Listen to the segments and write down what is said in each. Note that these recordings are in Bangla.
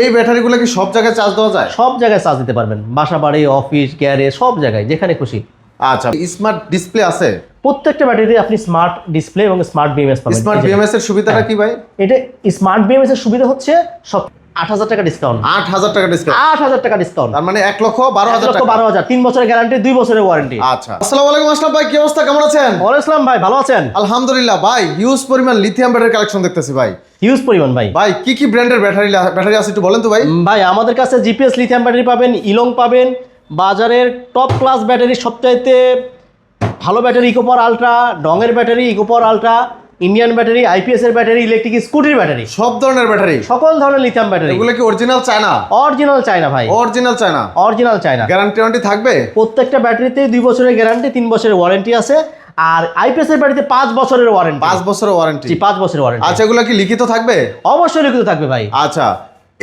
এই ব্যাটারিগুলো কি সব জায়গায় চার্জ দেওয়া যায়? সব জায়গায় চার্জ দিতে পারবেন, বাসা বাড়ি, অফিস, গ্যারেজ, সব জায়গায় যেখানে খুশি। আচ্ছা, স্মার্ট ডিসপ্লে আছে? প্রত্যেকটা ব্যাটারিতে আপনি স্মার্ট ডিসপ্লে এবং স্মার্ট বিএমএস পাবেন। স্মার্ট বিএমএস এর সুবিধাটা কি ভাই? এটা স্মার্ট বিএমএস এর সুবিধা হচ্ছে সব 8,000 টাকা ডিসকাউন্ট। 8,000 টাকা ডিসকাউন্ট? 8,000 টাকা ডিসকাউন্ট, তার মানে 1,12,000 টাকা। 1,12,000, 3 বছরের গ্যারান্টি, 2 বছরের ওয়ারেন্টি। আচ্ছা, আসসালামু আলাইকুম আসলাম ভাই, কি অবস্থা, কেমন আছেন? ওয়ালাইকুম আসসালাম ভাই, ভালো আছেন? আলহামদুলিল্লাহ ভাই, হিউজ পরিমাণ লিথিয়াম ব্যাটারি কালেকশন দেখতেছি ভাই। হিউজ পরিমাণ ভাই। ভাই কি কি ব্র্যান্ডের ব্যাটারি আছে একটু বলেন তো ভাই। ভাই আমাদের কাছে জিপিএস লিথিয়াম ব্যাটারি পাবেন, ইলং পাবেন, বাজারের টপ ক্লাস ব্যাটারি, সবচাইতে ভালো ব্যাটারি ইকোপাওয়ার আলট্রা, ডঙের battery Ecopower Ultra, Indian battery, IPS এর ব্যাটারি, ইলেকট্রিক স্কুটির ব্যাটারি, সব ধরনের ব্যাটারি, সকল ধরনের লিথিয়াম ব্যাটারি। এগুলো কি অরিজিনাল চায়না? অরিজিনাল চায়না ভাই, original China. Original China. Guarantee থাকবে? প্রত্যেকটা ব্যাটারিতে 2 বছরের গ্যারান্টি, 3 বছরের ওয়ারেন্টি আছে। আর আইপিএস এর ব্যাটারিতে 5 বছরের ওয়ারেন্টি। 5 বছরের ওয়ারেন্টি? জি, 5 বছরের ওয়ারেন্টি। আচ্ছা, এগুলো কি লিখিত থাকবে? অবশ্যই লিখিত থাকবে ভাই। আচ্ছা,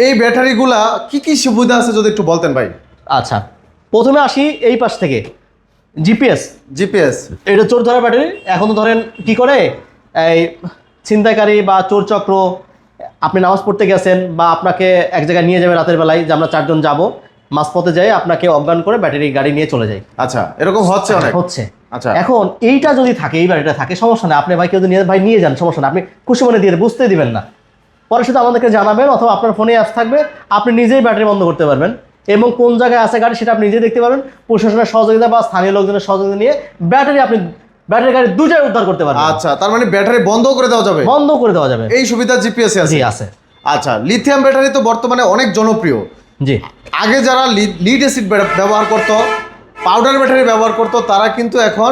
এই ব্যাটারিগুলা কি কি সুবিধা আছে যদি একটু বলতেন ভাই। আচ্ছা, প্রথমে আসি এই পাশ থেকে। জিপিএস এটা চোর ধরা ব্যাটারি। এখন তো ধরেন কি করে, এই ছিনতাইকারী বা চোর চক্র, আপনি নামাজ পড়তে গেছেন বা আপনাকে এক জায়গায় নিয়ে যাবে রাতের বেলায়, যে আমরা 4 জন যাবো, মাঝপথে যাই আপনাকে অজ্ঞান করে ব্যাটারি গাড়ি নিয়ে চলে যায়। আচ্ছা, এরকম হচ্ছে অনেক? হচ্ছে। আচ্ছা, এখন এইটা যদি থাকে, এই ব্যাটারিটা থাকে, সমস্যা নেই, আপনি ভাই কেউ নিয়ে ভাই নিয়ে যান, সমস্যা নেই, আপনি খুশি মনে দিয়ে বুঝতে দিবেন না, পরে শুধু আমাদেরকে জানাবেন, অথবা আপনার ফোনে অ্যাপস থাকবে, আপনি নিজেই ব্যাটারি বন্ধ করতে পারবেন, এবং কোন জায়গায় আছে গাড়ি সেটা আপনি নিজেই দেখতে পারবেন। প্রশাসনের সহযোগিতা বা স্থানীয় লোকজনের সহযোগিতা নিয়ে ব্যাটারি গাড়ি 2 জায়গায় উদ্ধার করতে পারবেন। আচ্ছা, তার মানে ব্যাটারি বন্ধ করে দেওয়া যাবে? বন্ধ করে দেওয়া যাবে, এই সুবিধা জিপিএস আছে? জি আছে। আচ্ছা, লিথিয়াম ব্যাটারি তো বর্তমানে অনেক জনপ্রিয়। জি, আগে যারা লিড অ্যাসিড ব্যবহার করতো, পাউডার ব্যাটারি ব্যবহার করতো, তারা কিন্তু এখন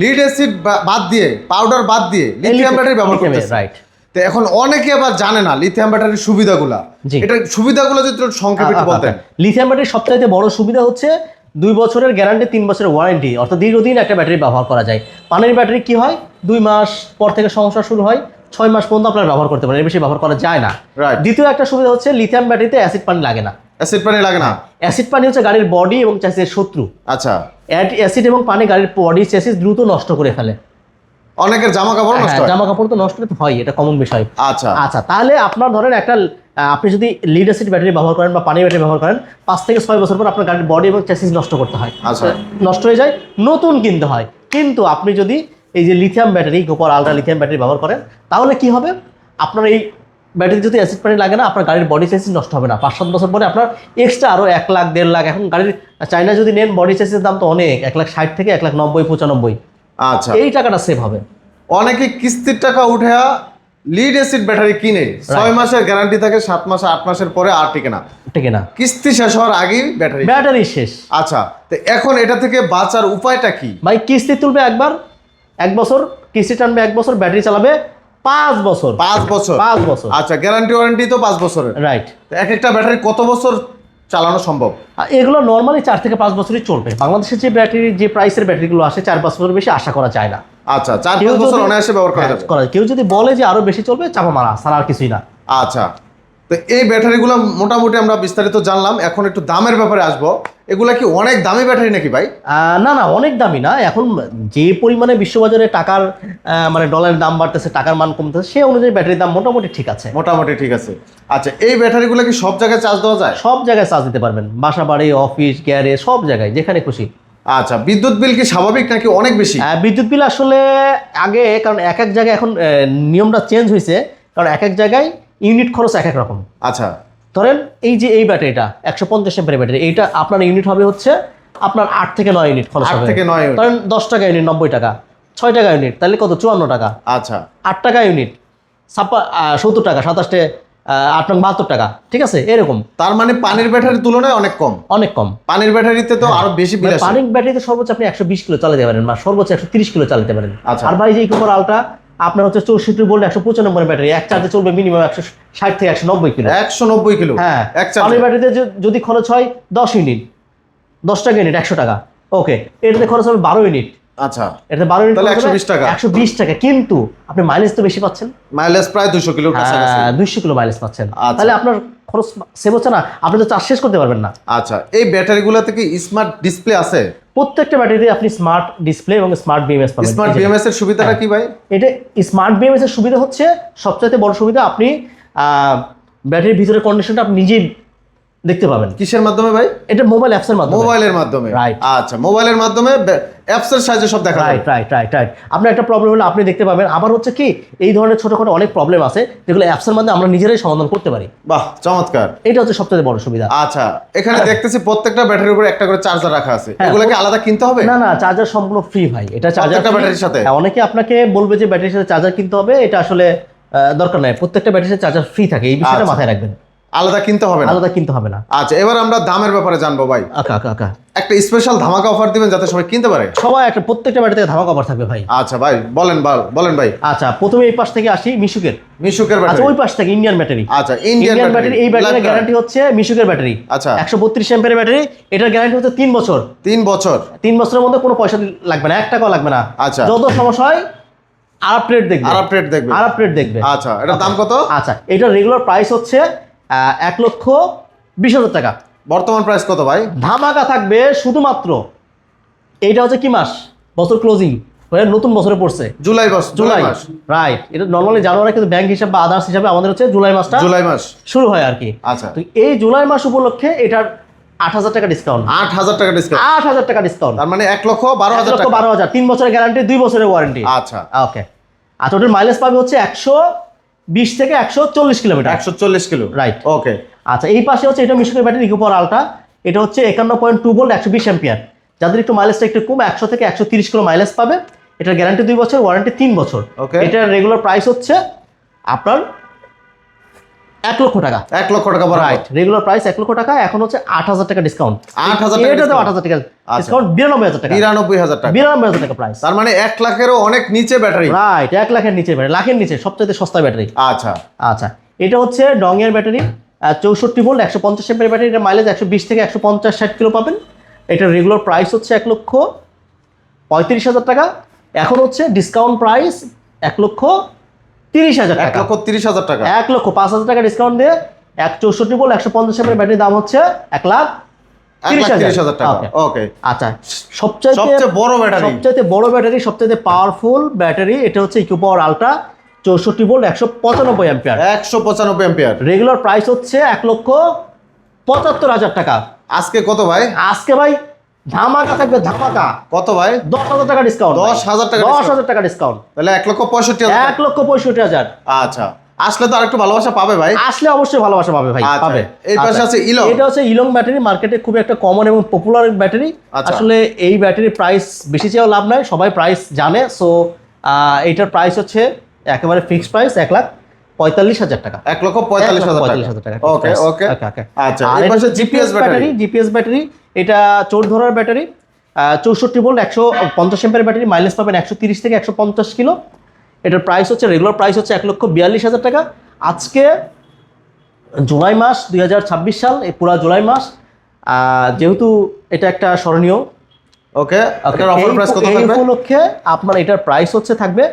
লিড অ্যাসিড বাদ দিয়ে, পাউডার বাদ দিয়ে লিথিয়াম ব্যাটারি ব্যবহার করতেছে। রাইট। তো এখন অনেকে আবার জানে না লিথিয়াম ব্যাটারির সুবিধাগুলো। এটার সুবিধাগুলো যদি একটু সংক্ষেপে একটু বলতেন। লিথিয়াম ব্যাটারির সবচাইতে বড় সুবিধা হচ্ছে 2 বছরের গ্যারান্টি, 3 বছরের ওয়ারেন্টি, অর্থাৎ দীর্ঘদিন একটা ব্যাটারি ব্যবহার করা যায়। পানির ব্যাটারি কি হয়, 2 মাস পর থেকে সমস্যা শুরু হয়, 6 মাস পর্যন্ত আপনারা ব্যবহার করতে পারেন, এর বেশি ব্যবহার করা যায় না। দ্বিতীয় একটা সুবিধা হচ্ছে লিথিয়াম ব্যাটারিতে অ্যাসিড পানি লাগে না। অ্যাসিড পানি লাগে না? অ্যাসিড পানি হচ্ছে গাড়ির বডি এবং চ্যাসিসের শত্রু। আচ্ছা, অ্যাসিড এবং পানি গাড়ির বডি চ্যাসিস দ্রুত নষ্ট করে ফেলে। অনেকের জামা কাপড় নষ্ট হয়। জামা কাপড় তো নষ্ট হয়, এটা কমন বিষয়। আচ্ছা আচ্ছা, তাহলে আপনার ধরেন একটা আপনি যদি লিড অ্যাসিড ব্যাটারি ব্যবহার করেন বা পানি ব্যাটারি ব্যবহার করেন, 5 থেকে 6 বছর পর আপনার গাড়ির বডি এবং চ্যাসিস নষ্ট করতে হয়। আচ্ছা, নষ্ট হয়ে যায়, নতুন কিনতে হয়। কিন্তু আপনি যদি এই যে lithium battery, Ecopower Ultra lithium battery ব্যবহার করেন, তাহলে কি হবে, আপনার এই ব্যাটারি যদি অ্যাসিড পানি লাগে না, আপনার গাড়ির বডি চ্যাসিস নষ্ট হবে না। 5-7 বছর পরে আপনার এক্সট্রা আরও 1 লাখ 1.5 লাখ, এখন গাড়ির চাইনা যদি নেন বডি চ্যাসিসের দাম তো অনেক, 1,60,000 থেকে 1,90,000-95,000। আচ্ছা, এই টাকাটা সেভ হবে। অনেকে কিস্তির টাকা উঠে লিড অ্যাসিড ব্যাটারি কিনে 6 মাসের গ্যারান্টি থাকে, 7 মাস 8 মাসের পরে আর টিকে না, কিস্তি শেষ হওয়ার আগেই ব্যাটারি শেষ। আচ্ছা, তো এখন এটা থেকে বাঁচার উপায়টা কি ভাই? কিস্তি তুলবে একবার, 1 বছর কিস্তি টানবে, 1 বছর ব্যাটারি চালাবে 5 বছর। 5 বছর? 5 বছর। আচ্ছা, গ্যারান্টি ওয়ারেন্টি তো 5 বছরের। রাইট। এক একটা ব্যাটারি কত বছর চালানো সম্ভব? এগুলো নর্মালি 4 থেকে 5 বছরই চলবে। বাংলাদেশের যে ব্যাটারি, যে প্রাইসের ব্যাটারিগুলো আসে, 4-5 বছর বেশি আশা করা যায় না। আচ্ছা, 4-5 বছর অনায়াসে ব্যবহার করা যাবে। কেউ যদি বলে যে আরো বেশি চলবে, চাপা মারা ছাড়া আর কিছুই না। আচ্ছা, তো এই ব্যাটারিগুলো মোটামুটি আমরা বিস্তারিত জানলাম, এখন একটু দামের ব্যাপারে আসবো। এগুলা কি অনেক দামি ব্যাটারি নাকি ভাই? না, অনেক দামি না। এখন যে পরিমাণে বিশ্ববাজারে টাকার মানে ডলারের দাম বাড়তেছে, টাকার মান কমতেছে, সেই অনুযায়ী ব্যাটারির দাম মোটামুটি ঠিক আছে। আচ্ছা, এই ব্যাটারিগুলো কি সব জায়গায় চার্জ দেওয়া যায়? সব জায়গায় চার্জ দিতে পারবেন, বাসা বাড়ি, অফিস, গ্যারেজ, সব জায়গায় যেখানে খুশি। আচ্ছা, বিদ্যুৎ বিল কি স্বাভাবিক নাকি অনেক বেশি? বিদ্যুৎ বিল আসলে আগে, কারণ এক এক জায়গায় এখন নিয়মটা চেঞ্জ হয়েছে, কারণ এক এক জায়গায় ইউনিট খরচ এক এক রকম। আচ্ছা, ধরেন এই যে এই ব্যাটারিটা 150 এম্পিয়ার ব্যাটারি, এইটা আপনার ইউনিট হবে হচ্ছে আপনার 8 থেকে 9 ইউনিট খরচ হবে। 8 থেকে 9 ইউনিট। ধরেন 10 টাকা ইউনিট 90 টাকা, 6 টাকা ইউনিট তাহলে কত, 54 টাকা। আচ্ছা, 8 টাকা ইউনিট 70 টাকা, 27 8 নং 72 টাকা, ঠিক আছে, এরকম। তার মানে পানির ব্যাটারির তুলনায় অনেক কম। পানির ব্যাটারিতে তো আরো বেশি বিল আসে। পানির ব্যাটারিতে সর্বোচ্চ আপনি 120 কিলো চালাতে পারেন, বা সর্বোচ্চ 130 কিলো চালাতে পারেন। আর ভাই যে ইকোপাওয়ার আলট্রা আপনার হচ্ছে 64 ভোল্ট 195 ব্যাটারি, এক চার্জে চলবে মিনিমাম 160 থেকে 190 কিলো। 190 কিলো? হ্যাঁ, পানির ব্যাটারিতে যদি খরচ হয় 10 ইউনিট, 10 টাকা ইউনিট 100 টাকা, ওকে, এটাতে খরচ হবে 12 ইউনিট। আচ্ছা, এটাতে 12 ইউনিট তাহলে 120 টাকা। 120 টাকা, কিন্তু আপনি মাইলেজ তো বেশি পাচ্ছেন। মাইলেজ প্রায় 200 কিলোর কাছাকাছি। 200 কিলো মাইলেজ পাচ্ছেন, তাহলে আপনার খরচ সেভ হচ্ছে না, আপনি তো চার্জ শেষ করতে পারবেন না। আচ্ছা, এই ব্যাটারিগুলোতে কি স্মার্ট ডিসপ্লে আছে? প্রত্যেকটা ব্যাটারিতে আপনি স্মার্ট ডিসপ্লে এবং স্মার্ট বিএমএস পাবেন। স্মার্ট বিএমএস এর সুবিধাটা কি ভাই? এটা স্মার্ট বিএমএস এর সুবিধা হচ্ছে সবচেয়ে বড় সুবিধা, আপনি ব্যাটারির ভিতরে কন্ডিশনটা আপনি নিজেই দেখতে পাবেন। কিসের মাধ্যমে ভাই? এটা মোবাইল অ্যাপসের মাধ্যমে। মোবাইলের মাধ্যমে, রাইট। আচ্ছা, মোবাইলের মাধ্যমে অ্যাপসের সাহায্যে সব দেখা যায়। রাইট। আপনার একটা প্রবলেম হলে আপনি দেখতে পাবেন। আবার হচ্ছে কি, এই ধরনের ছোটখাটো অনেক প্রবলেম আছে যেগুলো অ্যাপসের মাধ্যমে আমরা নিজেরাই সমাধান করতে পারি। বাহ, চমৎকার। এটা হচ্ছে সবচেয়ে বড় সুবিধা। আচ্ছা, এখানে দেখতেছি প্রত্যেকটা ব্যাটারির উপরে একটা করে চার্জার রাখা আছে, এগুলো কি আলাদা কিনতে হবে? না, চার্জার সম্পূর্ণ ফ্রি ভাই। এটা চার্জার ব্যাটারির সাথে। অনেকে আপনাকে বলবে যে ব্যাটারির সাথে চার্জার কিনতে হবে, এটা আসলে দরকার নাই। প্রত্যেকটা ব্যাটারির সাথে চার্জার ফ্রি থাকে, এই বিষয়টা মাথায় রাখবেন। আলাদা কিনতে হবে না? আলাদা কিনতে হবে না। আচ্ছা, এবার আমরা দামের ব্যাপারে জানবো ভাই। আকা একটা স্পেশাল ধামাকা অফার দিবেন যাতে সবাই কিনতে পারে। সবাই একটা প্রত্যেকটা ব্যাটারিতে ধামাকা অফার থাকবে ভাই। আচ্ছা ভাই, বলেন ভাই। আচ্ছা, প্রথমে এই পাশ থেকে আসি মিশুকের ব্যাটারি। আচ্ছা, ওই পাশ থেকে ইন্ডিয়ান ব্যাটারি। আচ্ছা, ইন্ডিয়ান ব্যাটারি। এই ব্যাটারির গ্যারান্টি হচ্ছে মিশুকের ব্যাটারি। আচ্ছা, 132 অ্যাম্পিয়ারের ব্যাটারি। এটার গ্যারান্টি হচ্ছে 3 বছর। 3 বছর? 3 বছরের মধ্যে কোনো পয়সা লাগবে না, 1 টাকাও লাগবে না। আচ্ছা, যত সমস্যা হয় আপডেট দেখবে। আচ্ছা, এটার দাম কত? আচ্ছা, এটার রেগুলার প্রাইস হচ্ছে 1,20,000 টাকা। বর্তমান প্রাইস কত ভাই? ধামাকা থাকবে শুধুমাত্র, এইটা হচ্ছে কি মাস, বছর ক্লোজিং হয়ে নতুন বছরে পড়ছে জুলাই মাস। রাইট। এটা নরমালি জানুয়ারি, কিন্তু ব্যাংক হিসাব বা আদার্স হিসাবে আমাদের হচ্ছে জুলাই মাস শুরু হয় আর কি। আচ্ছা, তো এই জুলাই মাস উপলক্ষে এটার 8,000 টাকা ডিসকাউন্ট। 8,000 টাকা ডিসকাউন্ট? 8,000 টাকা ডিসকাউন্ট, তার মানে 1,12,000 টাকা। 12,000, 3 বছরের গ্যারান্টি, 2 বছরের ওয়ারেন্টি। আচ্ছা, ওকে। আচ্ছা, ওটার মাইলেজ পাবে হচ্ছে 120 থেকে 140 কিলোমিটার। 140 কিলো। রাইট। ওকে। আচ্ছা, এই পাশে হচ্ছে এটা মিশুকের ব্যাটারি ইকোপাওয়ার আলট্রা। এটা হচ্ছে 51.2 ভোল্ট, 120 অ্যাম্পিয়ার। যাদের একটু মাইলেজটা একটু কম, 100 থেকে 130 কিলো মাইলেজ পাবে। এটার গ্যারান্টি 2 বছর, ওয়ারেন্টি 3 বছর। এটার রেগুলার প্রাইস হচ্ছে আপনার 1 লক্ষ টাকা। 1 লক্ষ টাকা। রাইট, রেগুলার প্রাইস 1 লক্ষ টাকা। এখন হচ্ছে 8,000 টাকা ডিসকাউন্ট। 8,000 টাকা? এটাতে 8,000 টাকা ডিসকাউন্ট, 92,000 টাকা। 92,000 টাকা? 92,000 টাকা প্রাইস। তার মানে 1 লাখেরও অনেক নিচে ব্যাটারি। রাইট, 1 লাখের নিচে ব্যাটারি, লাখের নিচে সবচেয়ে সস্তা ব্যাটারি। আচ্ছা, এটা হচ্ছে ডংয়ের ব্যাটারি, 64 ভোল্ট, 150 এমপিয়ার ব্যাটারি। এটা মাইলেজ 120 থেকে 150-60 কিলো পাবেন। এটার রেগুলার প্রাইস হচ্ছে 1,35,000 টাকা। এখন হচ্ছে ডিসকাউন্ট প্রাইস 1,30,000 টাকা। 1,30,000 টাকা? 1,05,000 টাকা ডিসকাউন্ট দিয়ে 64 ভোল্ট 150 এমপিয়ার ব্যাটারির দাম হচ্ছে 1,30,000 টাকা। ওকে। আচ্ছা, সবচেয়ে বড় ব্যাটারি, সবচেয়ে পাওয়ারফুল ব্যাটারি, এটা হচ্ছে Ecopower Ultra, 64 volt 195 ampere. 195 ampere. Regular price হচ্ছে 1,75,000 টাকা। আজকে কত ভাই? আজকে ভাই ধামাকা থাকবে, ধামাকা। কত ভাই? 10,000 টাকা ডিসকাউন্ট। 10,000 টাকা? 10,000 টাকা ডিসকাউন্ট, তাহলে 1,65,000। 1,65,000। আচ্ছা, আসলে তো আরেকটু ভালোবাসা পাবে ভাই। আসলে অবশ্যই ভালোবাসা পাবে ভাই, পাবে। এই পাশে আছে ইলং। এটা হচ্ছে ইলং ব্যাটারি, মার্কেটে খুব একটা কমন এবং পপুলার ব্যাটারি। আসলে এই ব্যাটারির প্রাইস বেশি চেয়েও লাভ নাই, সবাই প্রাইস জানে। সো এইটার প্রাইস হচ্ছে একেবারে ফিক্সড প্রাইস, 1,45,000 টাকা। 1,45,000 টাকা। ওকে। আচ্ছা, এই পাশে জিপিএস ব্যাটারি, এটা চোর ধরার battery, 64 volt 150 ampere battery. Mileage পাবেন 130 থেকে 150 কিলো। এটার প্রাইস হচ্ছে, রেগুলার প্রাইস হচ্ছে 1,42,000 টাকা। আজকে জুলাই মাস 2026 সাল, এই পুরা জুলাই মাস, যেহেতু এটা একটা স্মরণীয়, ওকে, অফার প্রাইস কত থাকবে? এই উপলক্ষে আপনার এটার প্রাইস হচ্ছে থাকবে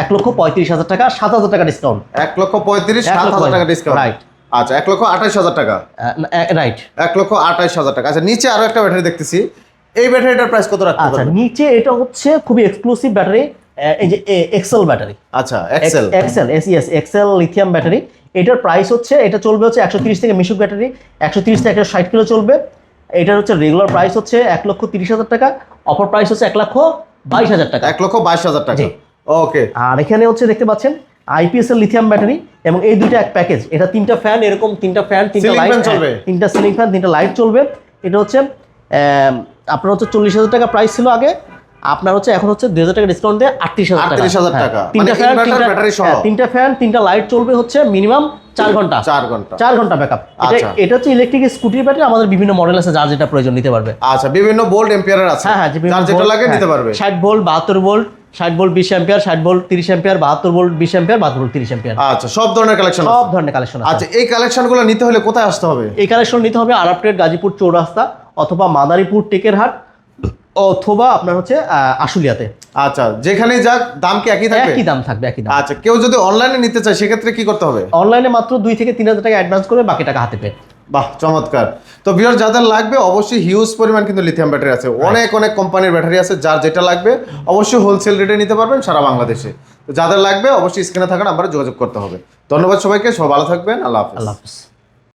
1,35,000 টাকা, 7,000 টাকা ডিসকাউন্ট। 1,35,000, 7,000 টাকা ডিসকাউন্ট। রাইট। আচ্ছা, 1,28,000 টাকা। রাইট, 1,28,000 টাকা। আচ্ছা, নিচে আরো একটা ব্যাটারি দেখতেছি, এই ব্যাটারিটার প্রাইস কত রাখতে পারবেন? আচ্ছা, নিচে এটা হচ্ছে খুবই এক্সক্লুসিভ ব্যাটারি, এই যে এক্সেল ব্যাটারি। আচ্ছা, এক্সেল লিথিয়াম ব্যাটারি। এটার প্রাইস হচ্ছে, এটা চলবে হচ্ছে 130 থেকে, মিশুক ব্যাটারি 130 থেকে 160 কিলো চলবে। এটার হচ্ছে রেগুলার প্রাইস হচ্ছে 1,30,000 টাকা। অফার প্রাইস হচ্ছে 1,22,000 টাকা। 1,22,000 টাকা। ওকে। আর এখানে হচ্ছে দেখতে পাচ্ছেন আইপিএস এর লিথিয়াম ব্যাটারি, এবং এই দুইটা এক প্যাকেজ। এটা 3টা ফ্যান, এরকম 3টা ফ্যান, 3টা লাইট চলবে, 3টা সিলিং ফ্যান, 3টা লাইট চলবে। এটা হচ্ছে আপনার হচ্ছে 40,000 টাকা প্রাইস ছিল আগে, আপনার হচ্ছে এখন হচ্ছে 2,000 টাকা ডিসকাউন্ট দিয়ে 38,000 টাকা। 3টা ফ্যান, 3টা লাইট চলবে হচ্ছে মিনিমাম 4 ঘন্টা। 4 ঘন্টা ব্যাকআপ। এটা হচ্ছে ইলেকট্রিক স্কুটির ব্যাটারি, আমাদের বিভিন্ন মডেল আছে, যার যেটা প্রয়োজন নিতে পারবে। আচ্ছা, বিভিন্ন ভোল্ট এম্পিয়ারের আছে, যার যেটা লাগে নিতে পারবে। 60 volt, 72 volt, 60 volt 20 ampere, 60 volt 30 ampere, 72 volt 20 ampere, 72 volt 30 ampere. আচ্ছা, সব ধরনের কালেকশন আছে। আচ্ছা, এই কালেকশনগুলো নিতে হলে কোথায় আসতে হবে? এই কালেকশন নিতে হবে আরবট্রেড গাজীপুর চৌরাস্তা, অথবা মাদারীপুর টেকেরহাট, অথবা আপনার হচ্ছে আশুলিয়াতে। আচ্ছা, যেখানেই যাক দাম কি একই থাকবে? একই দাম থাকবে, একই দাম। আচ্ছা, কেউ যদি অনলাইনে নিতে চায় সেক্ষেত্রে কি করতে হবে? অনলাইনে মাত্র 2 থেকে 3,000 টাকা অ্যাডভান্স করে বাকি টাকা হাতে পেয়ে। বাহ, চমৎকার। তো ভিউয়ার, যাদের লাগবে অবশ্যই হিউজ পরিমাণ কিন্তু লিথিয়াম ব্যাটারি আছে, অনেক কোম্পানির ব্যাটারি আছে, যার যেটা লাগবে অবশ্যই হোলসেল রেটে নিতে পারবেন সারা বাংলাদেশে। তো যাদের লাগবে অবশ্যই স্ক্রিনে থাকা নাম্বারে যোগাযোগ করতে হবে। ধন্যবাদ সবাইকে, সবাই ভালো থাকবেন। আল্লাহ হাফেজ।